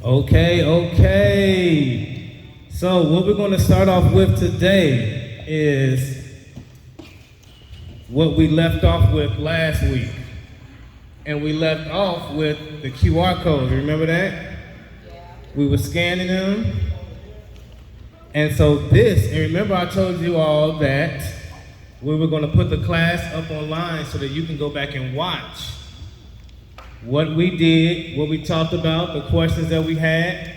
Okay, okay. So what we're going to start off with today is what we left off with last week. And we left off with the QR codes. Remember that? We were scanning them. And so and remember I told you all that we were going to put the class up online so that you can go back and watch what we did, what we talked about, the questions that we had,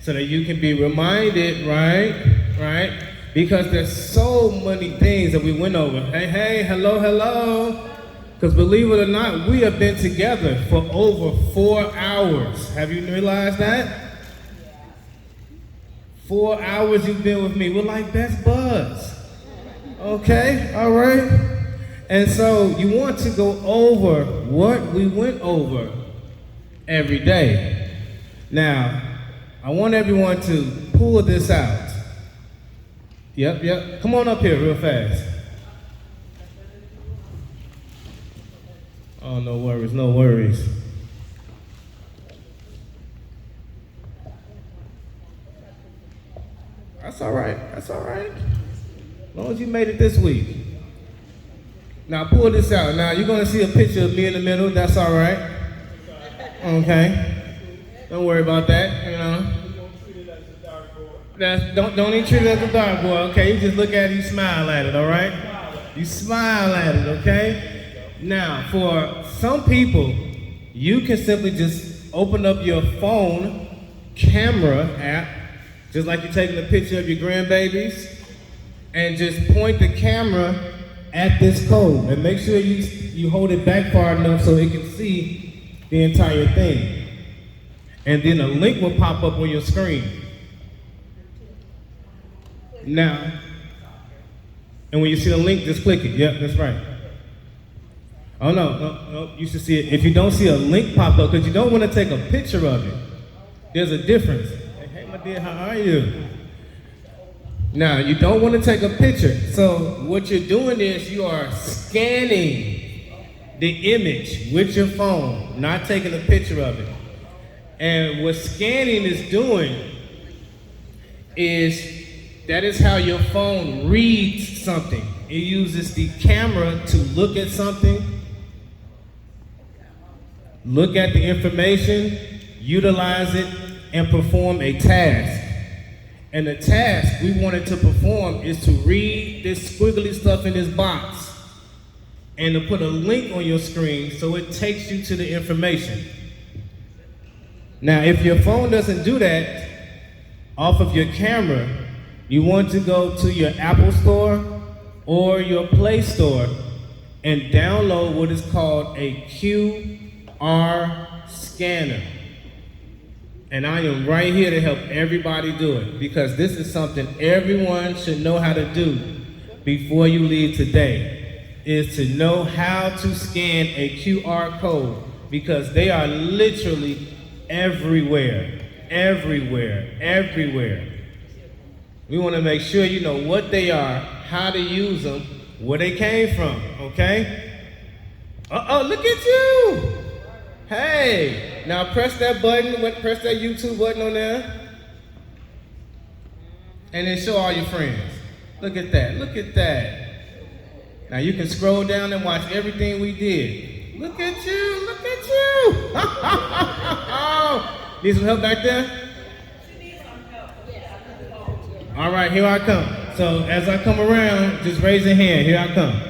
so that you can be reminded, right? Because there's so many things that we went over. Hey, hello. Because believe it or not, we have been together for over 4 hours. Have you realized that? 4 hours you've been with me. We're like best buds. Okay, all right. And so you want to go over what we went over every day. Now, I want everyone to pull this out. Yep. Come on up here real fast. Oh, no worries. That's all right. As long as you made it this week. Now pull this out. Now you're gonna see a picture of me in the middle. That's all right. Okay. Don't worry about that. You know. Don't even treat it as a dartboard. Okay. You just look at it. You smile at it. All right. You smile at it. Okay. Now for some people, you can simply just open up your phone camera app, just like you're taking a picture of your grandbabies, and just point the camera at this code, and make sure you hold it back far enough so it can see the entire thing. And then a link will pop up on your screen. Now, and when you see the link, just click it. Yep, that's right. Oh no, you should see it. If you don't see a link pop up, because you don't want to take a picture of it, there's a difference. Hey, my dear, how are you? Now, you don't want to take a picture. So what you're doing is you are scanning the image with your phone, not taking a picture of it. And what scanning is doing is that is how your phone reads something. It uses the camera to look at something, look at the information, utilize it, and perform a task. And the task we wanted to perform is to read this squiggly stuff in this box and to put a link on your screen so it takes you to the information. Now, if your phone doesn't do that off of your camera, you want to go to your Apple Store or your Play Store and download what is called a QR scanner. And I am right here to help everybody do it, because this is something everyone should know how to do before you leave today, is to know how to scan a QR code, because they are literally everywhere. We want to make sure you know what they are, how to use them, where they came from, okay? Look at you! Hey, now press that button, press that YouTube button on there, and then show all your friends. Look at that. Now you can scroll down and watch everything we did. Look at you. Need some help back there? All right, here I come. So as I come around, just raise your hand. Here I come.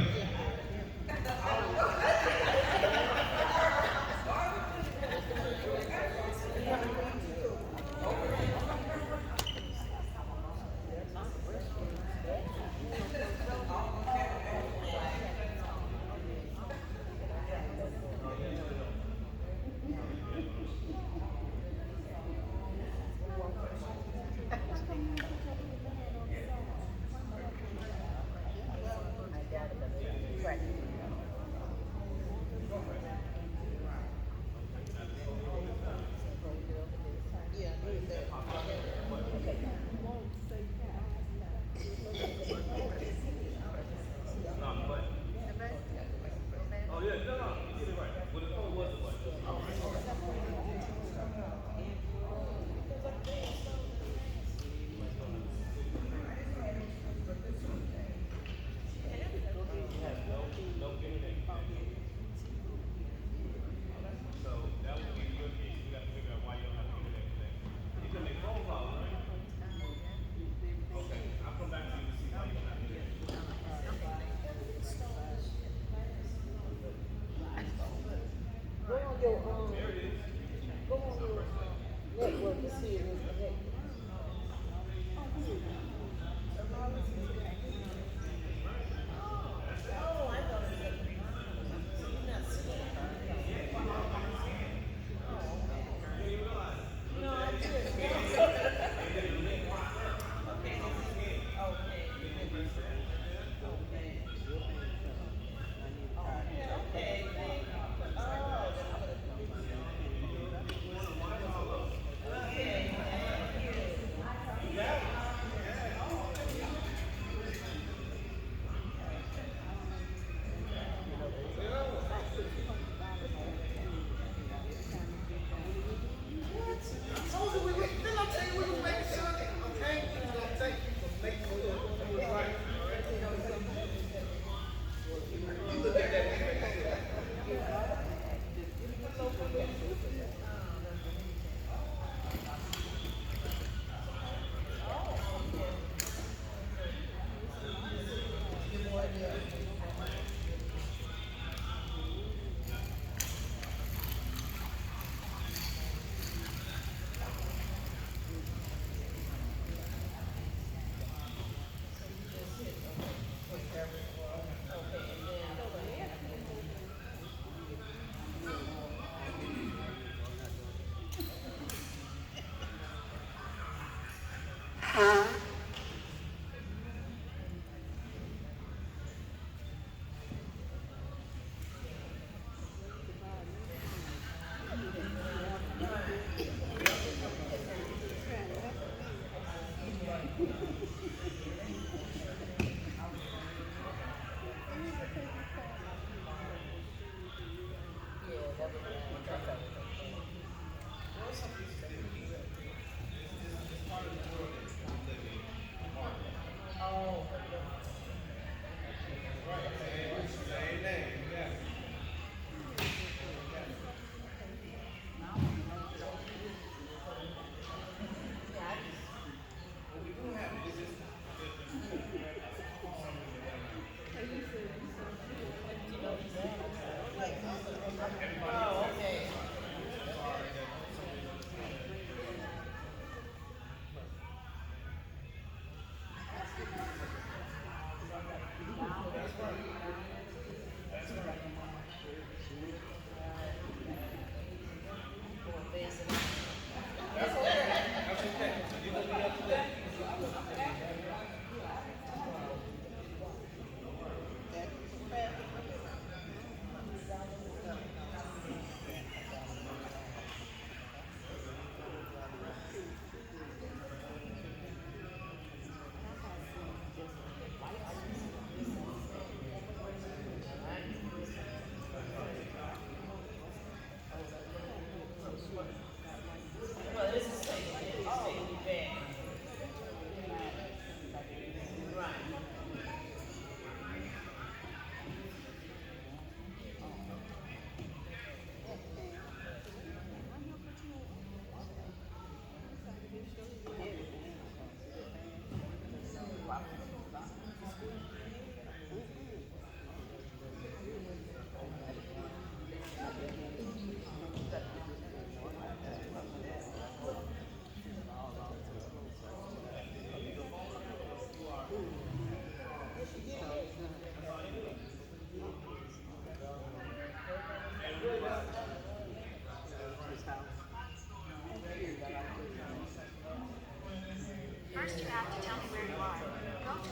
First, you have to tell me where you are. Go to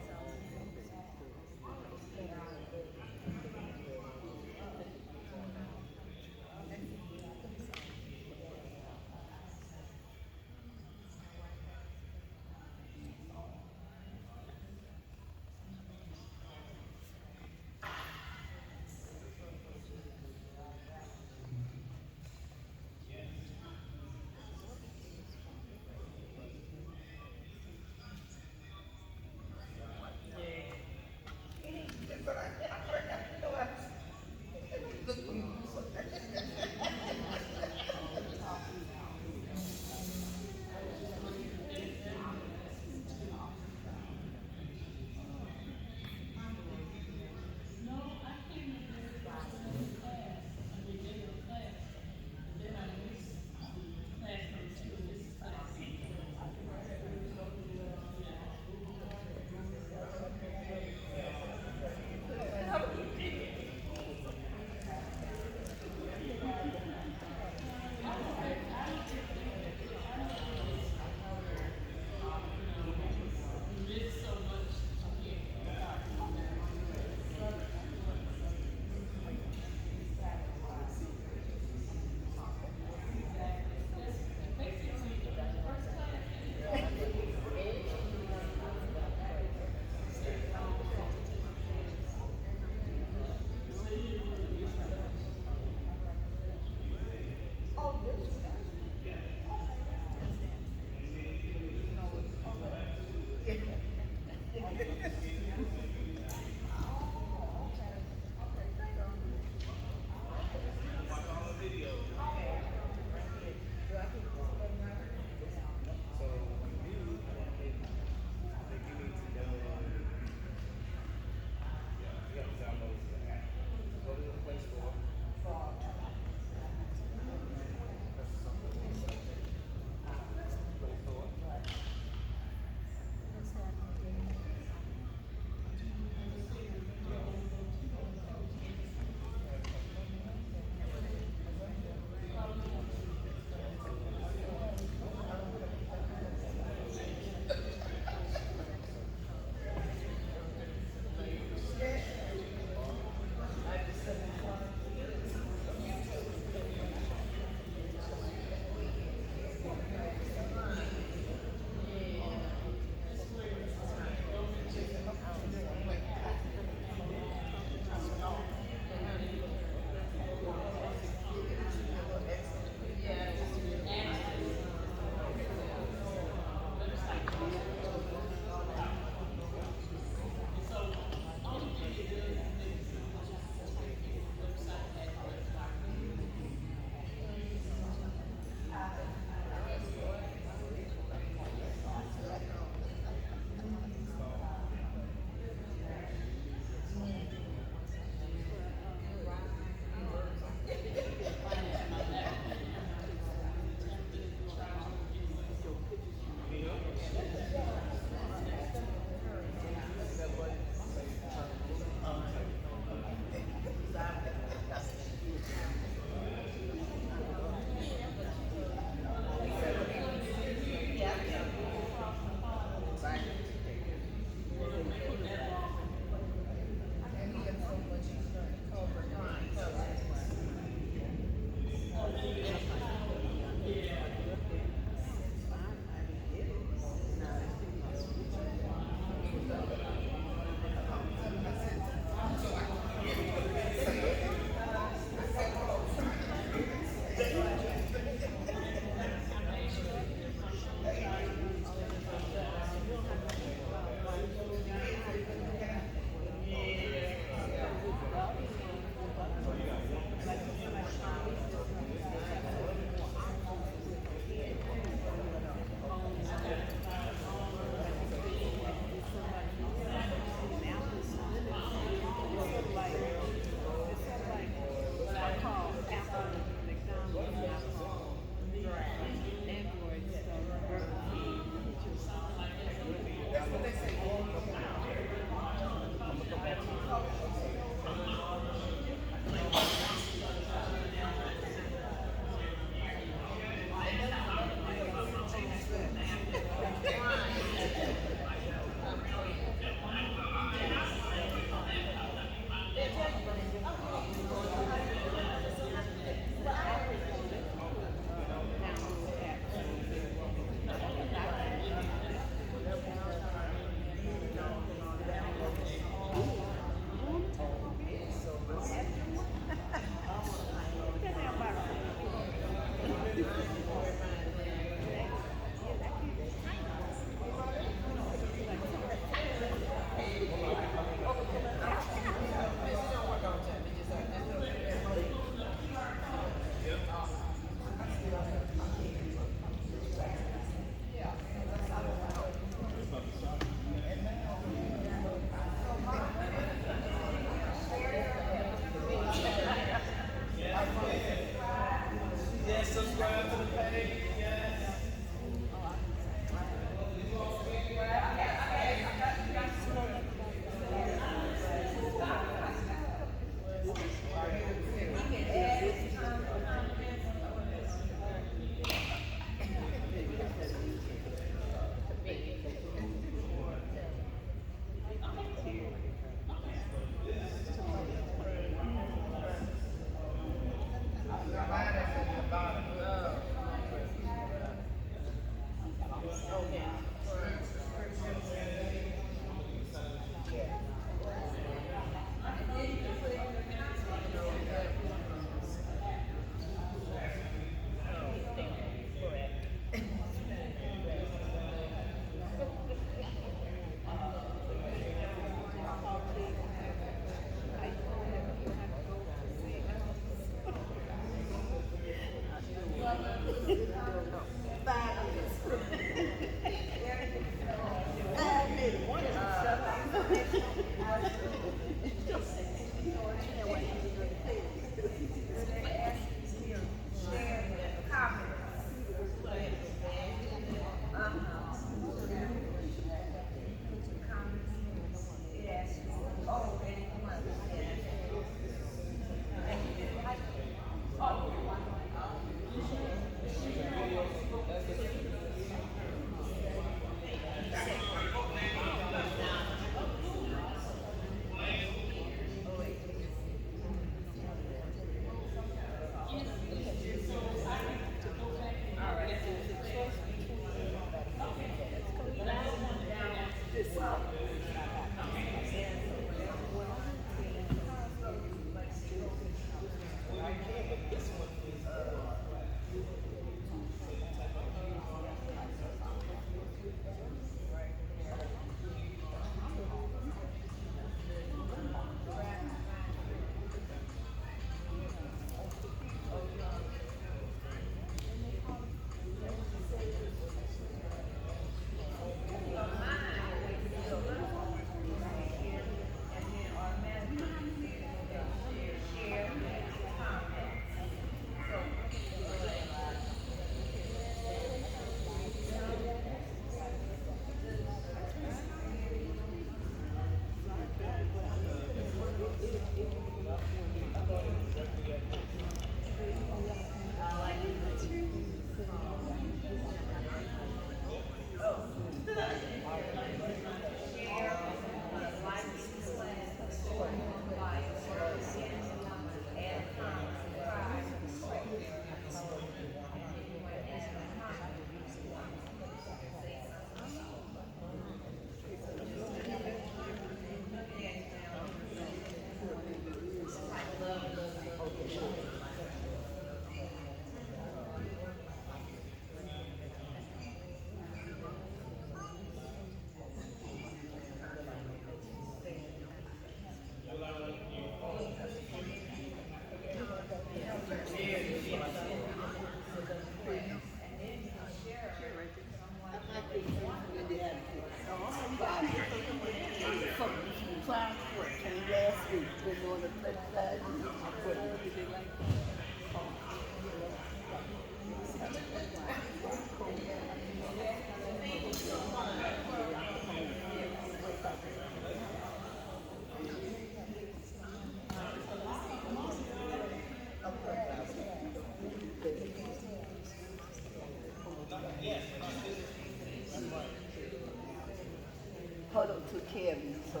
take care of you, so.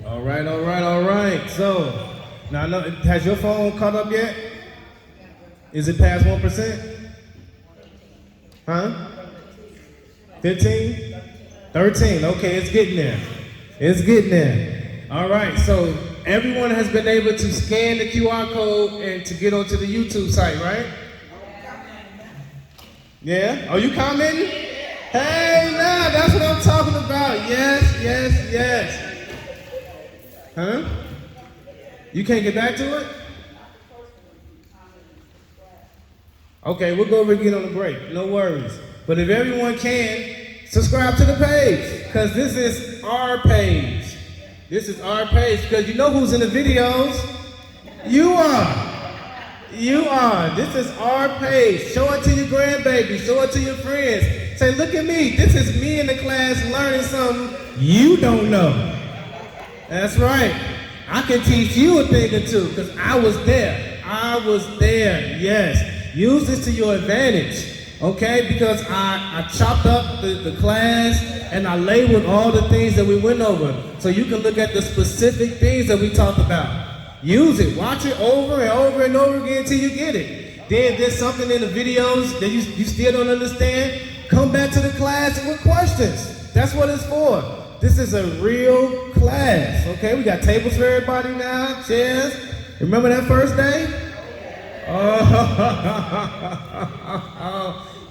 All right, all right, all right. So, now I know, has your phone caught up yet? Is it past 1%? Huh? 15? 13. Okay, it's getting there. It's getting there. All right, so everyone has been able to scan the QR code and to get onto the YouTube site, right? Yeah? Are you commenting? Hey, now, that's what I'm talking about. Yes, yes, yes. Huh? You can't get back to it? Okay, we'll go over again on the break. No worries. But if everyone can, subscribe to the page, because this is our page. This is our page, because you know who's in the videos? You are. You are. This is our page. Show it to your grandbaby. Show it to your friends. Say, look at me. This is me in the class learning something you don't know. That's right. I can teach you a thing or two, because I was there. I was there. Yes. Use this to your advantage. Okay, because I chopped up the class and I labeled all the things that we went over. So you can look at the specific things that we talked about. Use it, watch it over and over and over again until you get it. Then if there's something in the videos that you still don't understand, come back to the class with questions. That's what it's for. This is a real class, okay? We got tables for everybody now, chairs. Remember that first day? Oh,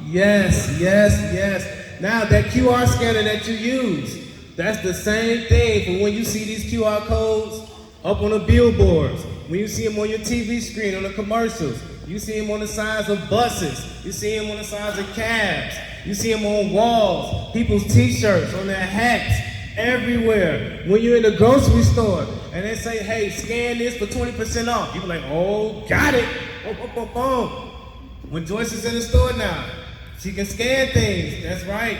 yes, yes, yes. Now that QR scanner that you use, that's the same thing for when you see these QR codes up on the billboards, when you see them on your TV screen, on the commercials, you see them on the sides of buses, you see them on the sides of cabs, you see them on walls, people's t-shirts, on their hats, everywhere. When you're in the grocery store and they say, hey, scan this for 20% off, you be like, oh, got it. Boom, boom, boom, boom. When Joyce is in the store now, she can scan things. That's right.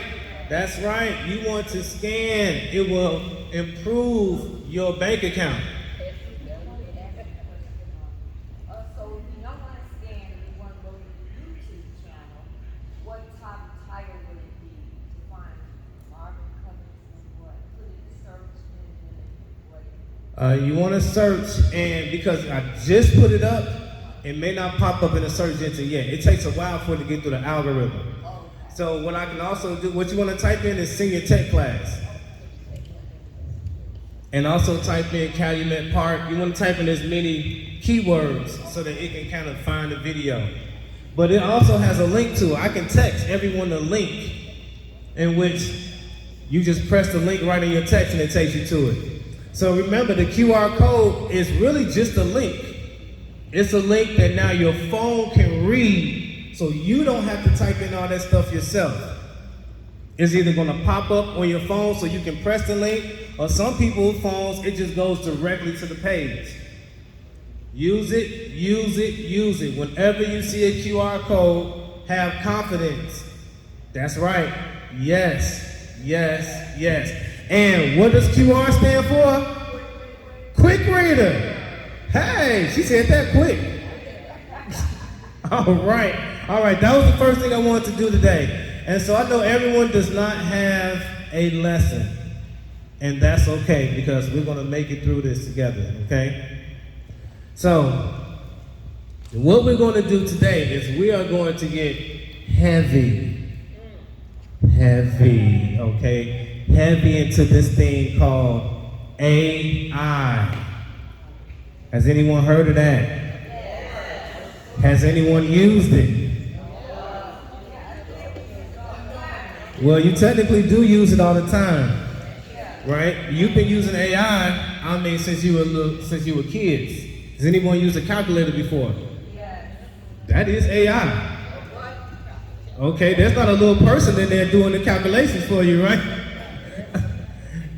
That's right. You want to scan. It will improve your bank account. So if you don't want to scan and you want to go to the YouTube channel, what top title would it be to find Marvin Covington? What? Put it in search engine. What? You want to search, and because I just put it up, it may not pop up in the search engine yet. It takes a while for it to get through the algorithm. So what I can also do, what you want to type in is senior tech class. And also type in Calumet Park. You want to type in as many keywords so that it can kind of find the video. But it also has a link to it. I can text everyone a link in which you just press the link right in your text and it takes you to it. So remember, the QR code is really just a link. It's a link that now your phone can read, so you don't have to type in all that stuff yourself. It's either gonna pop up on your phone so you can press the link, or some people's phones, it just goes directly to the page. Use it, use it, use it. Whenever you see a QR code, have confidence. That's right. Yes, yes, yes. And what does QR stand for? Quick reader. Hey, she said that quick. All right. That was the first thing I wanted to do today. And so I know everyone does not have a lesson. And that's okay, because we're going to make it through this together, okay? So, what we're going to do today is we are going to get heavy, okay? Heavy into this thing called AI. Has anyone heard of that? Has anyone used it? Well, you technically do use it all the time, right? You've been using AI, since you were kids. Has anyone used a calculator before? That is AI. Okay, there's not a little person in there doing the calculations for you, right?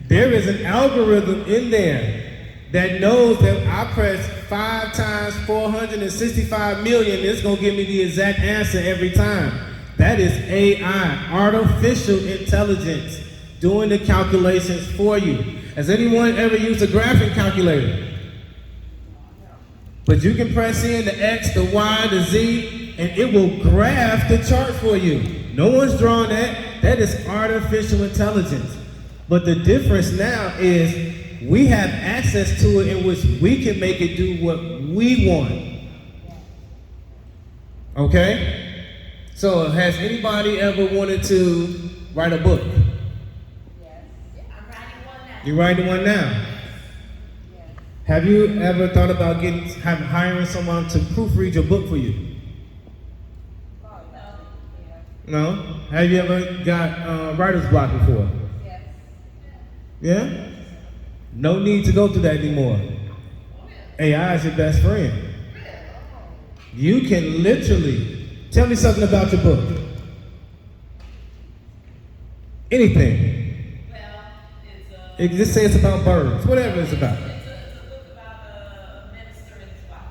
There is an algorithm in there that knows that I press 5 times 465 million, it's gonna give me the exact answer every time. That is AI, artificial intelligence, doing the calculations for you. Has anyone ever used a graphing calculator? But you can press in the X, the Y, the Z, and it will graph the chart for you. No one's drawn that. That is artificial intelligence. But the difference now is we have access to it in which we can make it do what we want. Okay? So has anybody ever wanted to write a book? Yes. I'm writing one now. You're writing one now? Yes. Have you ever thought about hiring someone to proofread your book for you? No? Have you ever got writer's block before? Yes. Yeah? No need to go through that anymore. AI is your best friend. You can literally tell me something about your book. Anything. Well, It just says about birds, whatever it's about. it's a book about a minister and his wife.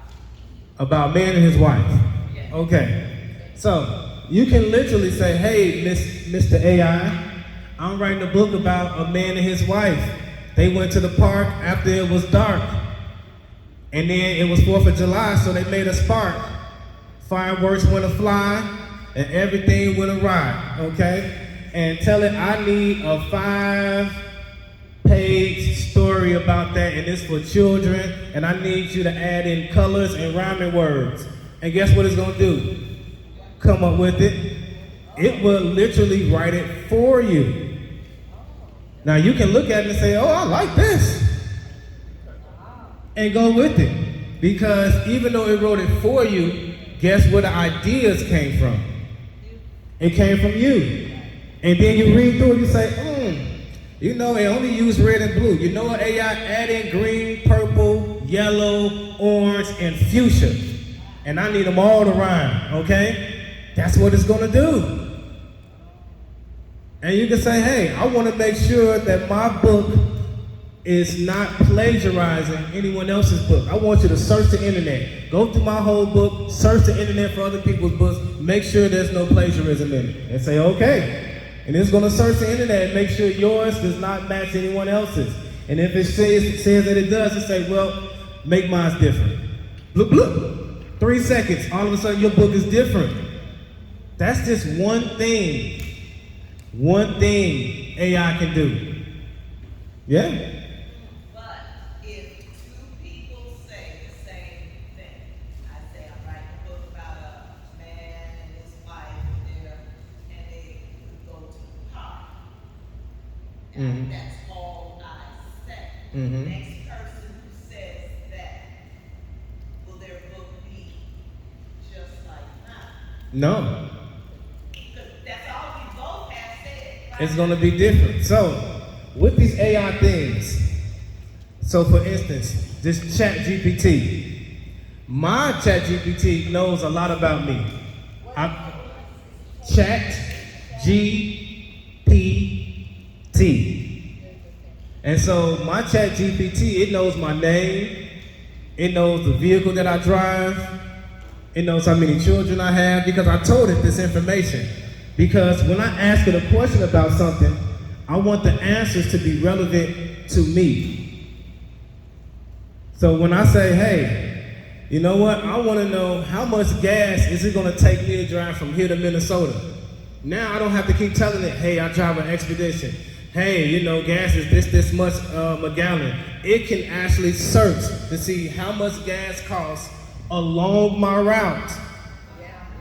About man and his wife. Yeah. Okay. So you can literally say, hey, Mr. AI, I'm writing a book about a man and his wife. They went to the park after it was dark. And then it was 4th of July, so they made a spark. Fireworks went fly, and everything went awry, okay? And tell it I need a 5-page story about that, and it's for children, and I need you to add in colors and rhyming words. And guess what it's gonna do? Come up with it. It will literally write it for you. Now you can look at it and say, oh, I like this, and go with it. Because even though it wrote it for you, guess where the ideas came from? It came from you. And then you read through it, you say, it only used red and blue. You know what AI add in green, purple, yellow, orange, and fuchsia. And I need them all to rhyme, okay? That's what it's gonna do. And you can say, hey, I wanna make sure that my book is not plagiarizing anyone else's book. I want you to search the internet. Go through my whole book, search the internet for other people's books, make sure there's no plagiarism in it. And say, okay. And it's gonna search the internet and make sure yours does not match anyone else's. And if it says that it does, it say, well, make mine different. Bloop, bloop. 3 seconds, all of a sudden your book is different. That's just one thing AI can do. Yeah? But if two people say the same thing, I say I'm writing a book about a man and his wife and they go to the park. And that's all I say. Mhm. The next person who says that, will their book be just like mine? No. Because that's all we both have said. Right? It's gonna be different. So, with these AI things, so for instance, this Chat GPT, My ChatGPT knows a lot about me. ChatGPT. And so my ChatGPT, it knows my name, it knows the vehicle that I drive, it knows how many children I have, because I told it this information. Because when I ask it a question about something, I want the answers to be relevant to me. So when I say, hey, you know what, I want to know how much gas is it going to take me to drive from here to Minnesota. Now I don't have to keep telling it, hey, I drive an Expedition. Hey, you know, gas is this much a gallon. It can actually search to see how much gas costs along my route.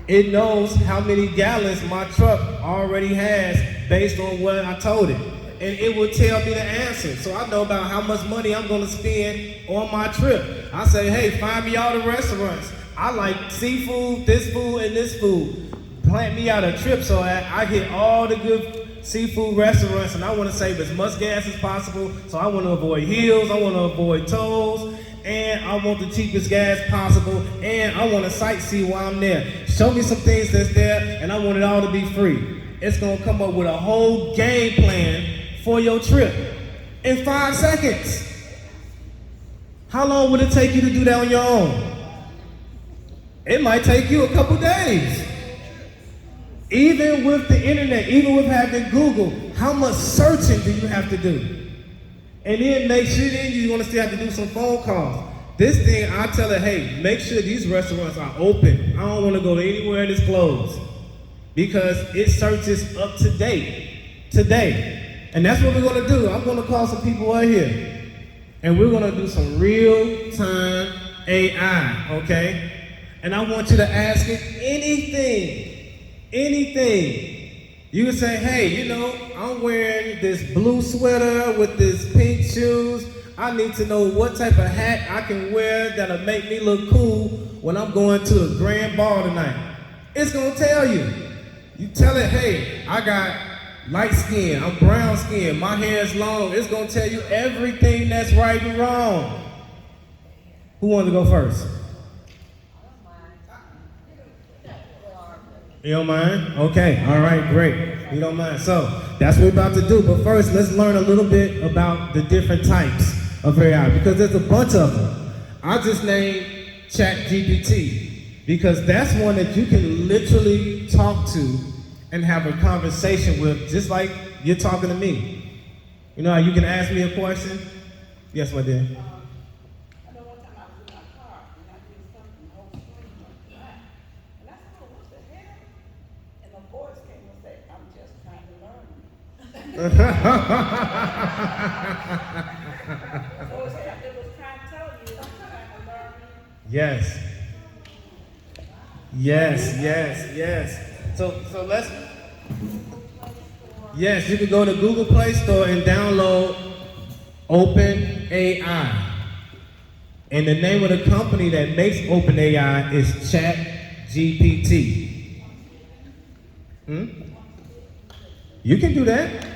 It knows how many gallons my truck already has based on what I told it. And it will tell me the answer. So I know about how much money I'm gonna spend on my trip. I say, hey, find me all the restaurants. I like seafood, this food, and this food. Plant me out a trip so I hit all the good seafood restaurants, and I wanna save as much gas as possible. So I wanna avoid hills, I wanna avoid tolls, and I want the cheapest gas possible, and I want to sightsee while I'm there. Show me some things that's there, and I want it all to be free. It's going to come up with a whole game plan for your trip in 5 seconds. How long would it take you to do that on your own? It might take you a couple days. Even with the internet, even with having Google, how much searching do you have to do? And then make sure then you're gonna still have to do some phone calls. This thing, I tell it, hey, make sure these restaurants are open. I don't wanna go anywhere that's closed. Because it searches up to date, today. And that's what we're gonna do. I'm gonna call some people out here. And we're gonna do some real-time AI, okay? And I want you to ask it anything. You can say, hey, you know, I'm wearing this blue sweater with this pink shoes. I need to know what type of hat I can wear that'll make me look cool when I'm going to the grand ball tonight. It's gonna tell you. You tell it, hey, I got light skin, I'm brown skin, my hair is long. It's gonna tell you everything that's right and wrong. Who wants to go first? You don't mind? Okay, all right, great. You don't mind. So that's what we're about to do. But first, let's learn a little bit about the different types of AI, because there's a bunch of them. I just named ChatGPT because that's one that you can literally talk to and have a conversation with, just like you're talking to me. You know how you can ask me a question? Yes, my dear. Yes. So let's. Yes, you can go to Google Play Store and download OpenAI. And the name of the company that makes OpenAI is ChatGPT. You can do that.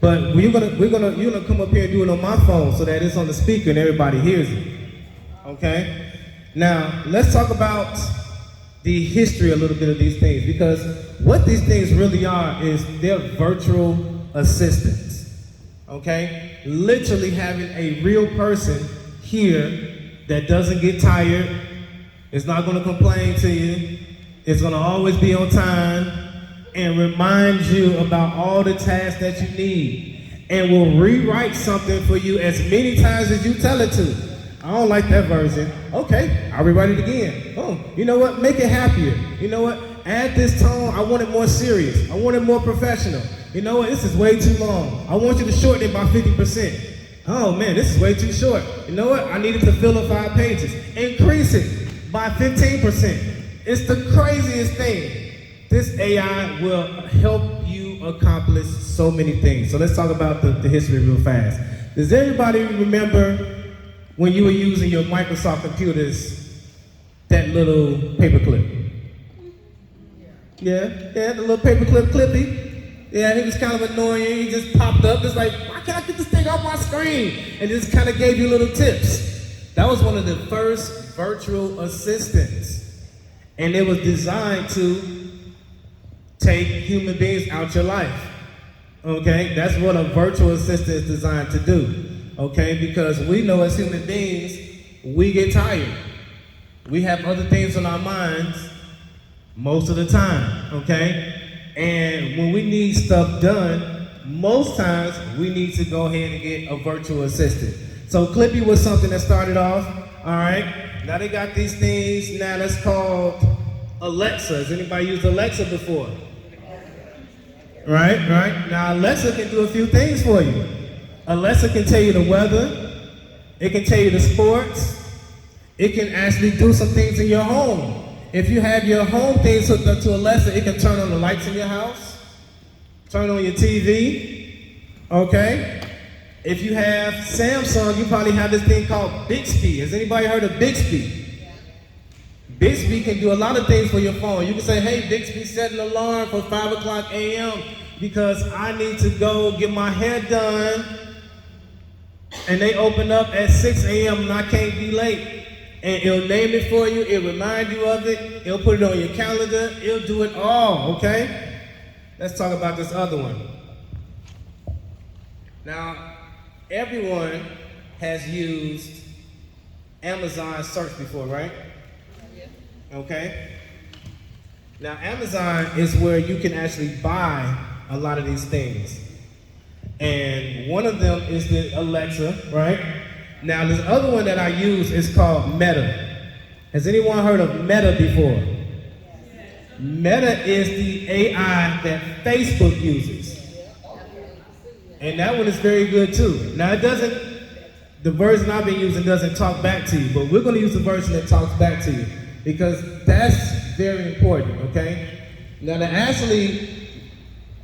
But you're gonna come up here and do it on my phone so that it's on the speaker and everybody hears it. Okay? Now, let's talk about the history a little bit of these things, because what these things really are is they're virtual assistants. Okay? Literally having a real person here that doesn't get tired, is not gonna complain to you, is gonna always be on time, and remind you about all the tasks that you need, and will rewrite something for you as many times as you tell it to. I don't like that version. Okay, I'll rewrite it again. Oh, you know what? Make it happier. You know what? Add this tone. I want it more serious. I want it more professional. You know what? This is way too long. I want you to shorten it by 50%. Oh man, this is way too short. You know what? I need it to fill up 5 pages. Increase it by 15%. It's the craziest thing. This AI will help you accomplish so many things. So let's talk about the history real fast. Does everybody remember when you were using your Microsoft computers, that little paperclip? Yeah, the little paperclip clippy. Yeah, it was kind of annoying. He just popped up. It's like, why can't I get this thing off my screen? And just kind of gave you little tips. That was one of the first virtual assistants. And it was designed to take human beings out your life. Okay? That's what a virtual assistant is designed to do. Okay? Because we know as human beings, we get tired. We have other things on our minds most of the time. Okay? And when we need stuff done, most times we need to go ahead and get a virtual assistant. So Clippy was something that started off, all right? Now they got these things now that's called Alexa. Has anybody used Alexa before? Right. Now Alexa can do a few things for you. Alexa can tell you the weather. It can tell you the sports. It can actually do some things in your home. If you have your home things hooked up to Alexa, it can turn on the lights in your house, turn on your TV, okay? If you have Samsung, you probably have this thing called Bixby. Has anybody heard of Bixby? Bixby can do a lot of things for your phone. You can say, hey, Bixby, set an alarm for 5 o'clock a.m. because I need to go get my hair done. And they open up at 6 a.m. and I can't be late. And it'll name it for you, it'll remind you of it, it'll put it on your calendar, it'll do it all, okay? Let's talk about this other one. Now, everyone has used Amazon search before, right? Okay? Now, Amazon is where you can actually buy a lot of these things. And one of them is the Alexa, right? Now, this other one that I use is called Meta. Has anyone heard of Meta before? Meta is the AI that Facebook uses. And that one is very good too. Now, the version I've been using doesn't talk back to you, but we're going to use the version that talks back to you because that's very important, okay? Now, that actually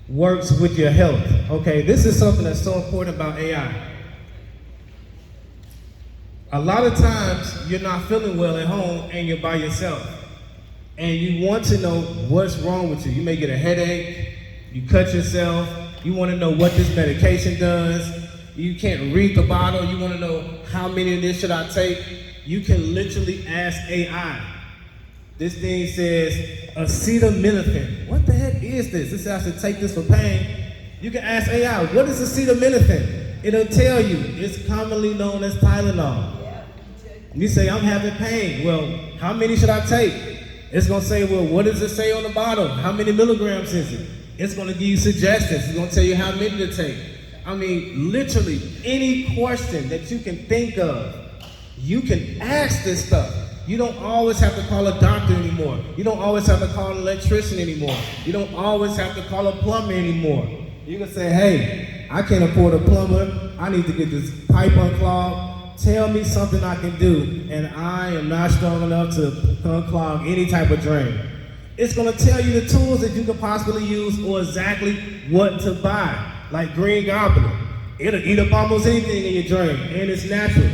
works with your health, okay? This is something that's so important about AI. A lot of times, you're not feeling well at home and you're by yourself. And you want to know what's wrong with you. You may get a headache, you cut yourself, you want to know what this medication does, you can't read the bottle, you want to know how many of this should I take. You can literally ask AI. This thing says acetaminophen. What the heck is this? This says I should take this for pain. You can ask AI, what is acetaminophen? It'll tell you. It's commonly known as Tylenol. You say, I'm having pain. Well, how many should I take? It's going to say, well, what does it say on the bottle? How many milligrams is it? It's going to give you suggestions. It's going to tell you how many to take. I mean, literally, any question that you can think of, you can ask this stuff. You don't always have to call a doctor anymore. You don't always have to call an electrician anymore. You don't always have to call a plumber anymore. You can say, hey, I can't afford a plumber. I need to get this pipe unclogged. Tell me something I can do, and I am not strong enough to unclog any type of drain. It's gonna tell you the tools that you could possibly use or exactly what to buy, like Green Goblin. It'll eat up almost anything in your drain, and it's natural.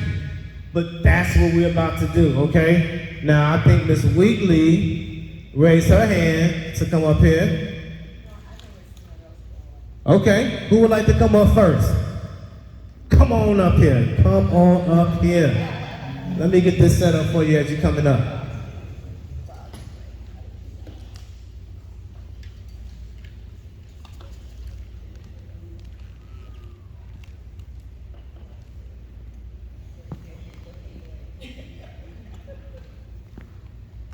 But that's what we're about to do, okay? Now, I think Miss Wheatley raised her hand to come up here. Okay, who would like to come up first? Come on up here. Come on up here. Let me get this set up for you as you're coming up.